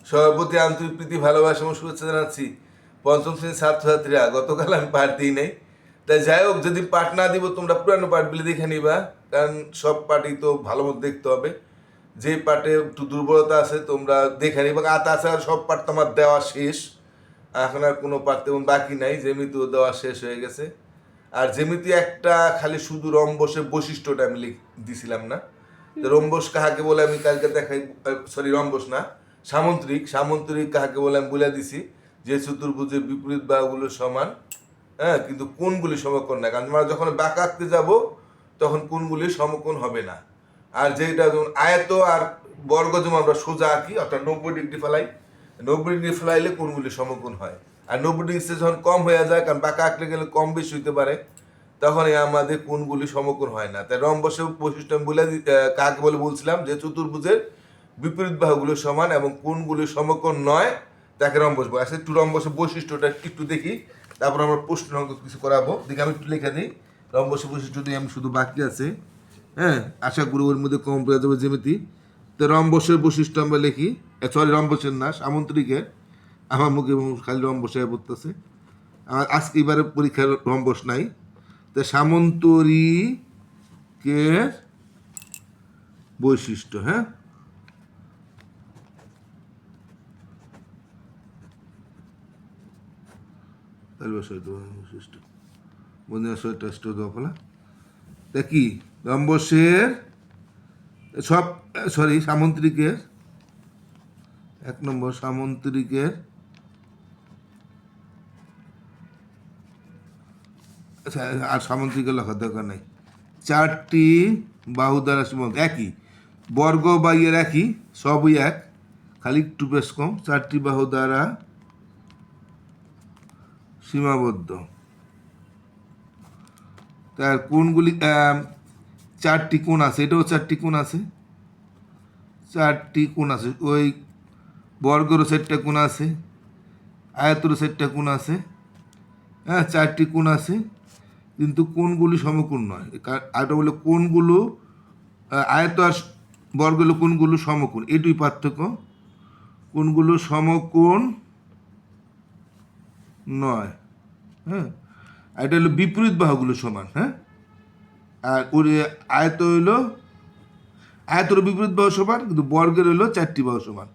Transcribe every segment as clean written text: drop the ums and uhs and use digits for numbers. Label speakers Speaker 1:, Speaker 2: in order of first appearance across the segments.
Speaker 1: সভাপতি আন্তরিক প্রীতি ভালোবাসা এবং শুভেচ্ছা জানাচ্ছি। পঞ্চম শ্রেণীর ছাত্রছাত্রীরা, গতকাল আমি পাঠ দিই নাই, তাই যাই হোক, যদি পাঠ না দিব তোমরা পুরানো পাঠগুলি দেখে নিবা, কারণ সব পাঠই তো ভালো মতো দেখতে হবে। যে পাঠে একটু দুর্বলতা আছে তোমরা দেখে নিবা। তাছাড়া সব পাঠ তো আমার দেওয়া শেষ, এখন আর কোনো পাঠ তেমন বাকি নাই, যেমিতিও দেওয়া শেষ হয়ে গেছে। আর যেমিতি একটা খালি শুধু রম্বসের বৈশিষ্ট্যটা আমি দিছিলাম না। তো রম্বস কাহাকে বলে আমি কালকে দেখাই, সরি রম্বস না, সামন্ত্রিক। সামন্ত্রিক কাহাকে বলে আমি বলে দিছি যে চতুর্ভুজের বিপরীত বাহুগুলো সমান, হ্যাঁ, কিন্তু কোণগুলি সমকোণ না। কারণ আমরা যখন বাঁকা আঁকতে যাব তখন কোণগুলি সমকোণ হবে না। আর যেটা যেমন আয়ত আর বর্গ যেমন আমরা সোজা আঁকি, অর্থাৎ 90 ডিগ্রি ফেলাই, 90 ডিগ্রি ফেলাইলে কোণগুলি সমকোণ হয়। আর 90 ডিগ্রি যখন কম হয়ে যায়, কারণ বাঁকা আঁকলে গেলে কম বেশি হইতে পারে, তখন আমাদের কোণগুলি সমকোণ হয় না। তাই রম্বসের বৈশিষ্ট্য আমি বলে কাকে বলে বলছিলাম যে চতুর্ভুজের বিপরীত বাহুগুলো সমান এবং কোণগুলি সমকোণ নয়, তাকে রম্বস বলে। আচ্ছা, একটু রম্বসের বৈশিষ্ট্যটা একটু দেখি, তারপর আমরা প্রশ্ন অঙ্ক কিছু করাবো। দেখি আমি একটু লিখে দিই রম্বসের বৈশিষ্ট্যটি, আমি শুধু বাকি আছে। হ্যাঁ, আশা করি ওর মধ্যে কম পেয়ে যাবে জ্যামিতি। তো রম্বসের বৈশিষ্ট্য আমরা লিখি, সরি রম্বসের না, সামন্ত্রিকের। আমার মুখে খালি রম্বসে পড়তেছে, আমার আজকে এবারে পরীক্ষার রম্বস নাই। তো সামন্তরিকের বৈশিষ্ট্য, হ্যাঁ, বৈশিষ্ট্য বন্ধু তা কি রম্বসের সব, সরি সামন্ত্রিকের 1 নম্বর, সামন্ত্রিকের আচ্ছা, আর সামন্ত্রিকের লেখার দরকার নেই। 4টি বাহু দ্বারা সীমাবদ্ধ, একই বর্গ বা ইয়ের একই, সবই এক, খালি একটু বেশ কম। 4টি বাহু দ্বারা সীমাবদ্ধ। তার কোণগুলি 4টি কোণ আছে, এটাও 4টি কোণ আছে, 4টি কোণ আছে। ওই বর্গেরও 4টা কোণ আছে, আয়তেরও 4টা কোণ আছে, হ্যাঁ, 4টি কোণ আছে, কিন্তু কোণগুলি সমকোণ নয়। আরেকটা বলে কোণগুলো আয়ত আর বর্গগুলো কোণগুলো সমকোণ, এটুই পার্থক্য। কোণগুলো সমকোণ নয়, হ্যাঁ। আর এটা হলো বিপরীত বাহুগুলো সমান, হ্যাঁ। আর ওর আয়ত হইলো, আয়তের বিপরীত বাহু সমান, কিন্তু বর্গের হইলো 4টি বাহু সমান।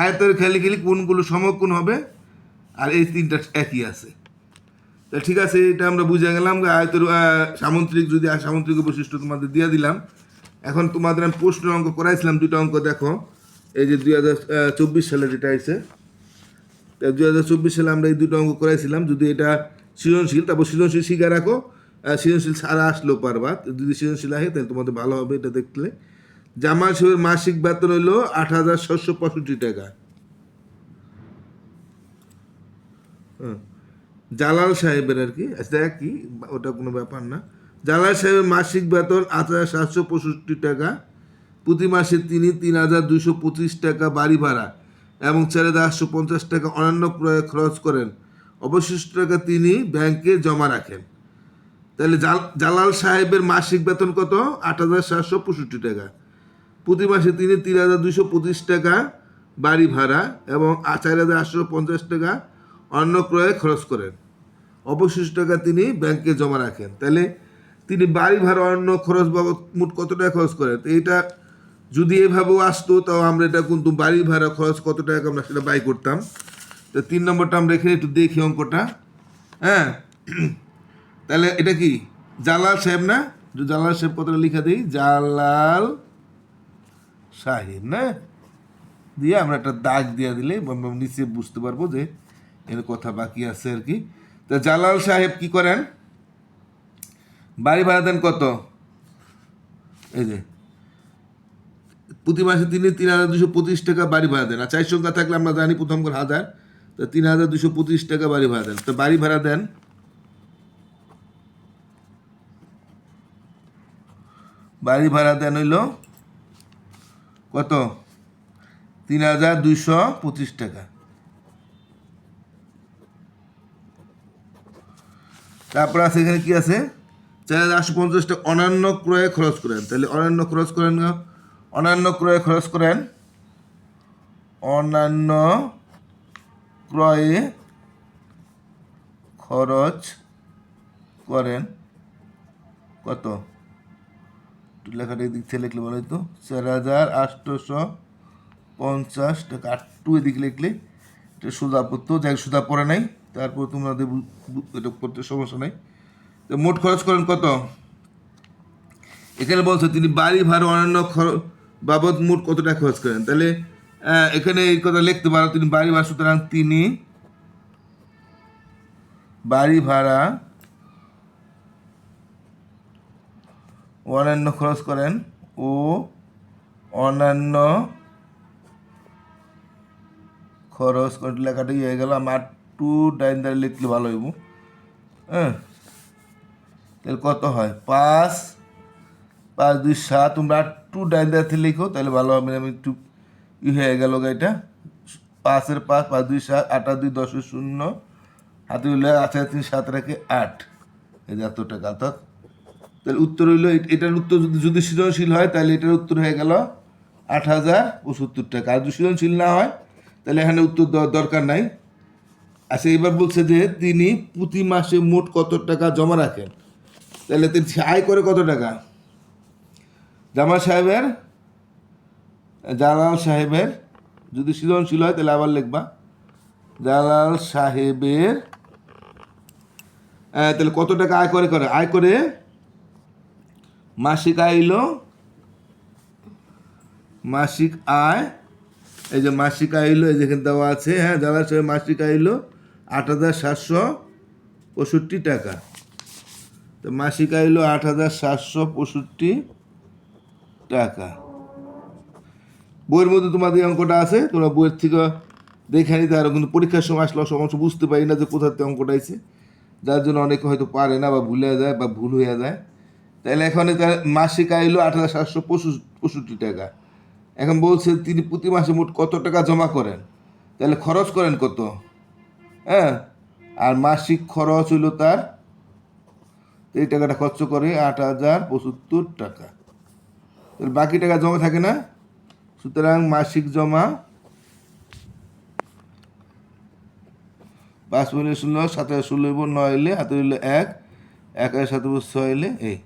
Speaker 1: আয়তের খেলি খেলি কোণগুলো সমকোণ হবে, আর এই 3টা একই আছে। তা ঠিক আছে, এটা আমরা বুঝে গেলাম যে আয়তের সামন্ত্রিক, যদি সামন্ত্রিক বৈশিষ্ট্য তোমাদের দিয়ে দিলাম। এখন তোমাদের আমি প্রশ্ন অঙ্ক করাইছিলাম 2টা অঙ্ক, দেখো এই যে 2024 সালে যেটা আছে, 2024 সালে আমরা এই 2টা অঙ্ক করাইছিলাম। যদি এটা সৃজনশীল, তারপর সৃজনশীল শিখে রাখো, সৃজনশীল ছাড়া আসলেও পারবা। যদি সৃজনশীল আসে তাহলে তোমাদের ভালো হবে এটা দেখলে। জামাল সাহেবের মাসিক বেতন হইলো 8,665 টাকা। হ্যাঁ, জালাল সাহেবের আর কি, আচ্ছা কি ওটা কোনো ব্যাপার না। জালাল সাহেবের মাসিক বেতন 8,765 টাকা। প্রতি মাসে তিনি 3,225 টাকা বাড়ি ভাড়া এবং 4,850 টাকা অন্যান্য ক্রয়ে খরচ করেন। অবশিষ্ট টাকা তিনি ব্যাংকে জমা রাখেন। তাহলে জালাল সাহেবের মাসিক বেতন কত? 8,765 টাকা। প্রতি মাসে তিনি 3,225 টাকা বাড়ি ভাড়া এবং 4,850 টাকা অন্য ক্রয়ে খরচ করেন। অবশিষ্ট টাকা তিনি ব্যাংকে জমা রাখেন। তাহলে তিনি বাড়ি ভাড়া অন্য খরচ বাবদ মোট কত টাকা খরচ করেন? তো এইটা যদি এভাবেও আসতো, তাও আমরা এটা কিন্তু বাড়ি ভাড়া খরচ কত টাকা আমরা সেটা বাই করতাম। তো 3 নম্বরটা আমরা এখানে একটু দেখি অঙ্কটা, হ্যাঁ। তাহলে এটা কি জালাল সাহেব না? জালাল সাহেব কতটা লিখা দিই, জালাল সাহেব না দিয়ে আমরা একটা দাগ দিয়ে দিলে নিচে বুঝতে পারবো যে এর কথা বাকি আছে আর কি। তা জালাল সাহেব কি করেন? বাড়ি ভাড়া দেন কত? এই যে প্রতি মাসে তিনি 3,225 টাকা বাড়ি ভাড়া দেন। আর 4 সংখ্যা থাকলে আমরা জানি প্রথম করে 1000, তো 3,225 টাকা বাড়ি ভাড়া দেন। তো বাড়ি ভাড়া দেন, বাড়ি ভাড়া দেন হইল কত? 3,225 টাকা। তারপর আছে এখানে কি আছে? 4,850 টাকা অন্যান্য ক্রয়ে খরচ করেন। তাহলে অন্যান্য খরচ করেন অন্যান্য ক্রয়ে খরচ করেন, অন্যান্য ক্রয়ে খরচ করেন কত, লেখাটা এদিক থেকে লিখলে বলো তো, 4,850 টাকা। 8 এদিকে লিখলে এটা সুদা পড়তো, যাই সুদা পড়ে নাই, তারপর তোমাদের এটা করতে সমস্যা নাই। তো মোট খরচ করেন কত, এখানে বলছে তিনি বাড়ি ভাড়া অন্যান্য বাবদ মোট কত টাকা খরচ করেন। তাহলে এখানে এই কথা লিখতে পারো, তিনি বাড়ি ভাড়া, সুতরাং তিনি বাড়ি ভাড়া অন্যান্য খরচ করেন ও অন্যান্য খরচ করে লেখাটাই হয়ে গেল। আমার 2 ডাইন দ্বারা লিখলে ভালো হইব। হ্যাঁ, তাহলে কত হয়, 5 5 2 7, তোমরা 2 ডাইন দ্বারা লিখো তাহলে ভালো হবে। আমি একটু হয়ে গেল এটা, 5 5 5 2 7, 8 2 10 0, হাতে হইলে 3 7 রেখে 8, এই যে এত টাকা। অর্থাৎ তাহলে উত্তর হইলো, এটার উত্তর যদি সৃজনশীল হয় তাহলে এটার উত্তর হয়ে গেল 8,075 টাকা। আর যদি সৃজনশীল না হয় তাহলে এখানে উত্তর দেওয়ার দরকার নাই। আচ্ছা, এবার বলছে যে তিনি প্রতি মাসে মোট কত টাকা জমা রাখেন। তাহলে তিনি আয় করে কত টাকা, জালাল সাহেবের যদি সৃজনশীল হয় তাহলে আবার লিখবা জালাল সাহেবের, তাহলে কত টাকা আয় করে আয় করে মাসিক আয় এলো, মাসিক আয়, এই যে মাসিক আয় এলো, এই যেখানে দেওয়া আছে। হ্যাঁ, জালাল সাহেব মাসিক আয় এলো 8,765 টাকা। তো মাসিক আয় এলো 8,765 টাকা। বইয়ের মধ্যে তোমাদের অঙ্কটা আছে, তোমরা বইয়ের থেকে দেখে নিতে আরো, কিন্তু পরীক্ষার সময় আসলে সমস্ত বুঝতে পারি না যে কোথার থেকে অঙ্কটা আছে, যার জন্য অনেকে হয়তো পারে না বা ভুলে যায় বা ভুল হয়ে যায়। তাহলে এখন তার মাসিক আয় এলো 8,765 টাকা। এখন বলছে তিনি প্রতি মাসে মোট কত টাকা জমা করেন, তাহলে খরচ করেন কত। হ্যাঁ, আর মাসিক খরচ হইল তার, এই টাকাটা খরচ করে 8,075 টাকা। তাহলে বাকি টাকা জমা থাকে না, সুতরাং মাসিক জমা 5 মিলিয়ন 0 7 16 9 এলে হাতে হইলে 1 1 7 6 এলে এই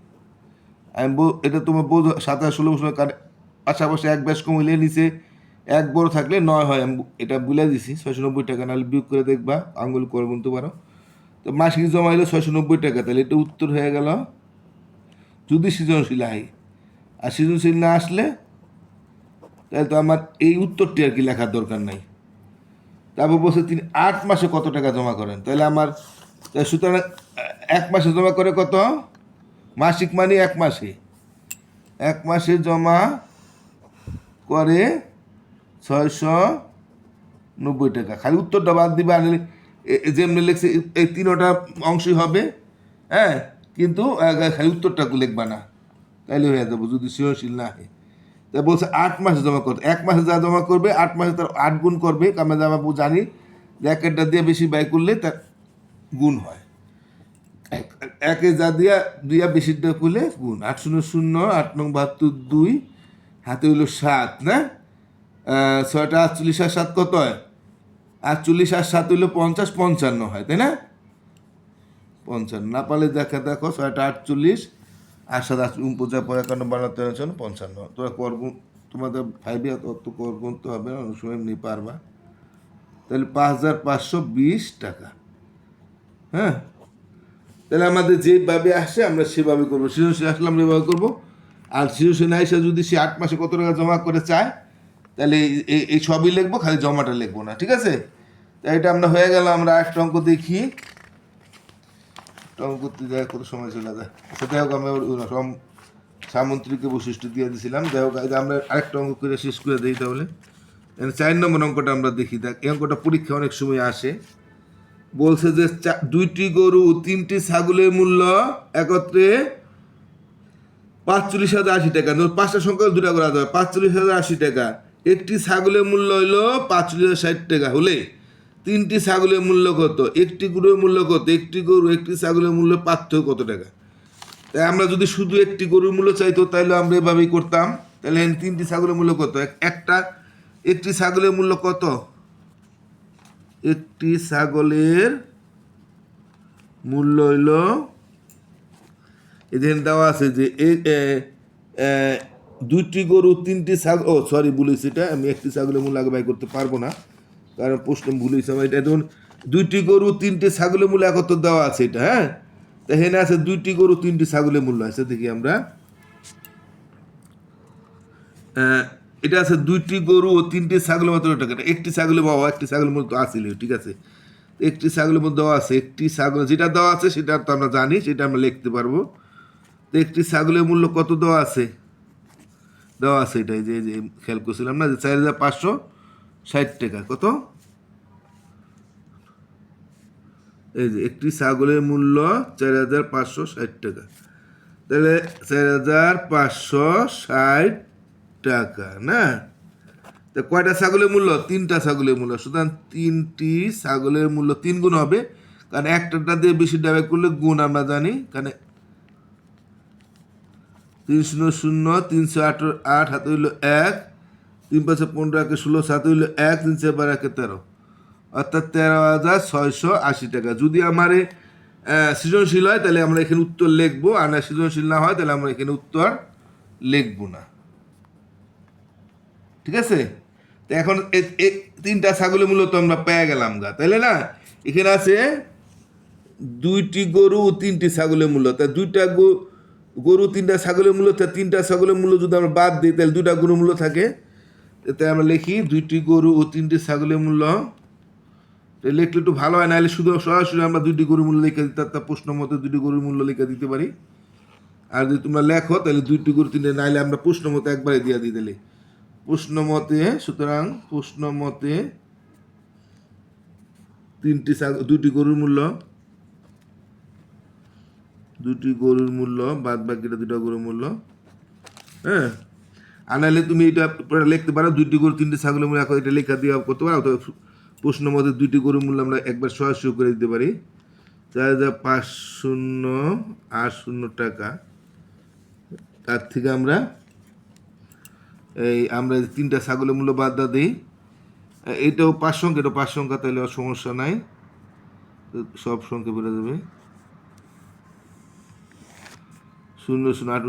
Speaker 1: আমি এটা তোমার বোধ 7 16 পাশাপাশি এক ব্যাস কম হইলে নিচে 1 বড় থাকলে 9 হয়। আমি এটা বলে দিছি 690 টাকা, নাহলে বিয়োগ করে দেখবা, আঙুল করে গুনতে পারো। তো মাসিক জমা হইলো 690 টাকা। তাহলে এটা উত্তর হয়ে গেল যদি সৃজনশীল হয়। আর সৃজনশীল না আসলে তাহলে তো আমার এই উত্তরটি আর কি লেখার দরকার নাই। তারপর বলছে তিনি 8 মাসে কত টাকা জমা করেন। তাহলে আমার সুতরাং 1 মাসে জমা করে কত, মাসিক মানে 1 মাসে, 1 মাসে জমা করে 690 টাকা। খালি উত্তরটা বাদ দিবে, আনলে যেমনি লিখছে এই 3টা অংশই হবে। হ্যাঁ, কিন্তু খালি উত্তরটা লিখবা না, তাইলে হয়ে যাবো যদি সৃজনশীল না হয়। তা বলছে 8 মাসে জমা করতে, 1 মাসে যা জমা করবে 8 মাসে তার 8 গুণ করবে। আমরা জানি যে 1 দিয়ে বেশি ব্যয় করলে তার গুণ হয়, 1 যা দিয়া বেশিটা করলে গুণ। 8 0 0 8 9 72 2, হাতে হইলো 7 না, 6টা 48 আর 7 কত হয়, 48 আর 7 হইলো 50 55 হয়, তাই না? 55 না পারলে দেখো 6টা 48 আর 7 49 51 52 55। তোরা করগুণ তোমাদের 5 অত করগুণ তো হবে না, অনেক সময় এমনি পারবা। তাহলে 5,520 টাকা। হ্যাঁ, তাহলে আমাদের যেভাবে আসে আমরা সেভাবে করবো, সৃজনশীল আসলে আমরা এভাবে করবো। আর সৃজনশীল না এসে যদি সে 8 মাসে কত টাকা জমা করে চায় তাহলে এই সবই লিখবো, খালি জমাটা লিখবো না, ঠিক আছে? তাই এটা আমরা হয়ে গেল। আমরা একটা অঙ্ক দেখি, অঙ্ক করতে যায় কত সময় চলে যায়। সেটাই হোক, আমরা সামন্ত্রিকে বৈশিষ্ট্য দিয়ে দিয়েছিলাম। যাই হোক, আমরা আরেকটা অঙ্ক করে শেষ করে দিই। তাহলে 4 নম্বর অঙ্কটা আমরা দেখি। দেখ, এই অঙ্কটা পরীক্ষা অনেক সময় আসে। বলছে যে 2টি গরু 3টি ছাগলের মূল্য একত্রে 45,080 টাকা। 5টা সংখ্যা 2টা করা যাবে, 45,080 টাকা। একটি ছাগলের মূল্য হইল 45,060 টাকা হলে 3টি ছাগলের মূল্য কত, একটি গরুর মূল্য কত, একটি গরু একটি ছাগলের মূল্য পার্থক্য কত টাকা। তাই আমরা যদি শুধু একটি গরুর মূল্য চাইতো তাহলে আমরা এভাবেই করতাম। তাহলে তিনটি ছাগলের মূল্য কত? একটি ছাগলের মূল্য কত? একটি ছাগলের মূল্য হইল, এখানে দেওয়া আছে যে দুইটি গরু তিনটি ছাগল, সরি বলেছি, এটা আমি একটি ছাগলের মূল্য আগে ব্যয় করতে পারবো না, কারণ প্রশ্ন ভুল হয়েছে আমার। এটা ধরুন দুইটি গরু তিনটি ছাগলের মূল্য একত্র দেওয়া আছে এটা, হ্যাঁ। এখানে আছে দুইটি গরু তিনটি ছাগলের মূল্য আছে, দেখি আমরা। এটা আছে দুইটি গরু ও তিনটি ছাগলের মতো টাকা। একটি ছাগলের বাবা একটি ছাগলের মূল্য তো আসিল, ঠিক আছে। একটি ছাগলের মধ্যে দেওয়া আছে, একটি ছাগল যেটা দেওয়া আছে সেটা তো আমরা জানি, সেটা আমরা লিখতে পারবো। তো একটি ছাগলের মূল্য কত দেওয়া আছে? দেওয়া আছে এটাই যে খেয়াল করছিলাম না, যে 4,560 টাকা। কত? এই যে একটি ছাগলের মূল্য 4,560 টাকা। তাহলে 4,560 টাকা না? তা কয়টা ছাগলের মূল্য? তিনটা ছাগলের মূল্য। সুতরাং তিনটি ছাগলের মূল্য 3 গুণ হবে, কারণ একটা দিয়ে বেশি ডাবে করলে গুণ আমরা জানি, কারণ 3 0 0 308 হাতে হইল 1, 3 5 15 1 16 7 হইল 1, 3 4 12 1 13, অর্থাৎ 13,680 টাকা। যদি আমার সৃজনশীল হয় তাহলে আমরা এখানে উত্তর লিখবো, আর না সৃজনশীল না হয় তাহলে আমরা এখানে উত্তর লিখবো না, ঠিক আছে। তো এখন তিনটা ছাগলের মূল্য তো আমরা পেয়ে গেলাম গা, তাইলে না? এখানে আছে দুইটি গরু ও তিনটি ছাগলের মূল্য। তা দুইটা গরু তিনটা ছাগলের মূল্য, তা তিনটা ছাগলের মূল্য যদি আমরা বাদ দিই তাহলে দুইটা গরুর মূল্য থাকে। তাই আমরা লিখি দুইটি গরু ও তিনটি ছাগলের মূল্য। লিখলে একটু ভালো হয়, নাহলে শুধু সরাসরি আমরা দুইটি গরুর মূল্য লিখে দিতে, তার প্রশ্ন মতে দুইটি গরুর মূল্য লিখে দিতে পারি। আর যদি তোমরা লেখো তাহলে দুইটি গরু তিনটে, নাহলে আমরা প্রশ্ন মতে একবারে দিয়ে দিই তাহলে প্রশ্ন মতে। সুতরাং প্রশ্ন মতে দুইটি গরুর মূল্য বাদ বাকিটা দুইটা গরুর মূল্য, হ্যাঁ। আর নাহলে তুমি এটা লিখতে পারো দুইটি গরু তিনটি ছাগলের মূল্য, এখন এটা লেখা দিয়ে করতে পারো। তো প্রশ্ন মতে দুইটি গরুর মূল্য আমরা একবার সরাসরি করে দিতে পারি, 4,580 টাকা। তার থেকে আমরা আমরা তিনটা ছাগলের মূল্য বাদ দিই, এইটাও 5 সংখ্যা, এটা 5 সংখ্যা, তাহলে সমস্যা নাই, সব সংখ্যা বেড়ে যাবে। 0 0 8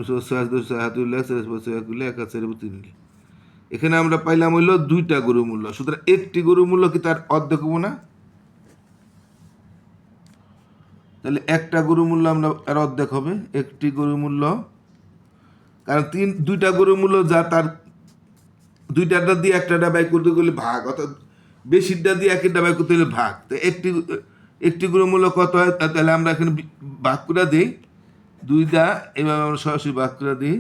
Speaker 1: 7 এখানে আমরা পাইলাম হইল দুইটা গরুর মূল্য। সুতরাং একটি গরুর মূল্য কি তার অর্ধেক হবো না? তাহলে একটা গরুর মূল্য আমরা আর অর্ধেক হবে একটি গরুর মূল্য, কারণ দুইটা গরুর মূল্য যা, তার দুইটাটা দিয়ে একটা ব্যয় করতে গেলে ভাগ, অর্থাৎ বেশিরটা দিয়ে একটা ব্যয় করতে গেলে ভাগ। তো একটি গরুর মূল্য কত হয়? তাহলে আমরা এখানে ভাগ করে দিই, দুইটা এভাবে আমরা সরাসরি ভাগ করে দিই,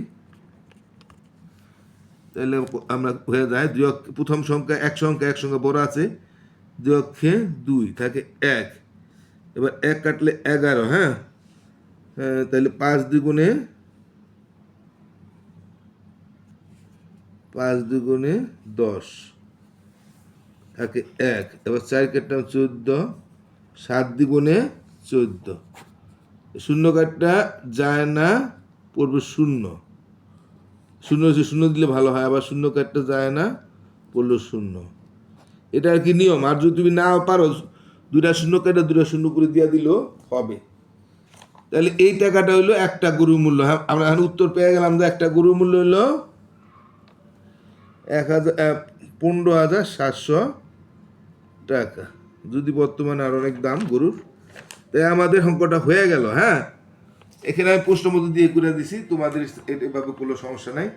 Speaker 1: তাহলে আমরা হয়ে যায় প্রথম সংখ্যা এক সংখ্যা বড় আছে, 2 অক্ষে 2 থাকে 1, এবার 1 কাটলে 11, হ্যাঁ। তাহলে 5 দ্বিগুণে 10 থাকে 1, এবার 4 কাটলাম 14, 7 দ্বিগুণে 14, শূন্য কাটটা যায় না, পড়বে 0, 0 দিলে ভালো হয়, আবার শূন্য কাটটা যায় না, পড়লো 0। এটা আর কি নিয়ম। আর যদি তুমি না পারো দুইটা শূন্য কাটে দুইটা শূন্য করে দিয়ে দিলেও হবে। তাহলে এই টাকাটা হইলো একটা গরুর মূল্য। হ্যাঁ, আমরা এখন উত্তর পেয়ে গেলাম যে একটা গরুর মূল্য হইলো 15,700 টাকা, যদি বর্তমানে আর অনেক দাম গরুর। তাই আমাদের অঙ্কটা হয়ে গেল, হ্যাঁ। এখানে আমি প্রশ্ন মতো দিয়ে করে দিছি, তোমাদের এভাবে কোনো সমস্যা নাই।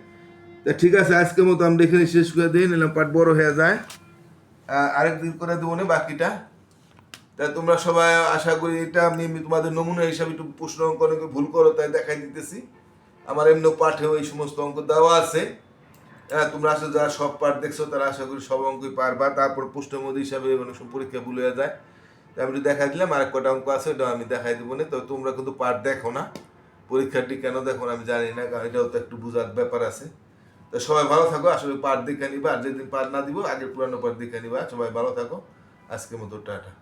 Speaker 1: তা ঠিক আছে, আজকের মতো আমরা এখানে শেষ করে দিই, নিলাম পাঠ বড় হয়ে যায়, আরেকদিন করে দেবো না বাকিটা। তা তোমরা সবাই আশা করি এটা আমি তোমাদের নমুনা হিসাবে একটু প্রশ্ন অঙ্ক অনেকে ভুল করো তাই দেখাই দিতেছি। আমার এমনি পাঠেও এই সমস্ত অঙ্ক দেওয়া আছে। হ্যাঁ, তোমরা আসলে যারা সব পাঠ দেখছো তারা আশা করি সব অঙ্কই পারবা। তারপর প্রশ্নের মধ্যে হিসাবে অনেক সময় পরীক্ষা ভুল হয়ে যায়, তাই আমি দেখাই দিলাম। আরেক কটা অঙ্ক আছে, ওটা আমি দেখাই দেবো না। তো তোমরা কিন্তু পাঠ দেখো না, পরীক্ষাটি কেন দেখো না আমি জানি না, কারণ এটাও তো একটু বোঝার ব্যাপার আছে। তো সবাই ভালো থাকো, আসলে পাঠ দেখে নিবা, আর যেদিন পাঠ না দিব আগের পুরানো পাঠ দেখে নিবা। সবাই ভালো থাকো, আজকের মতো টাটা।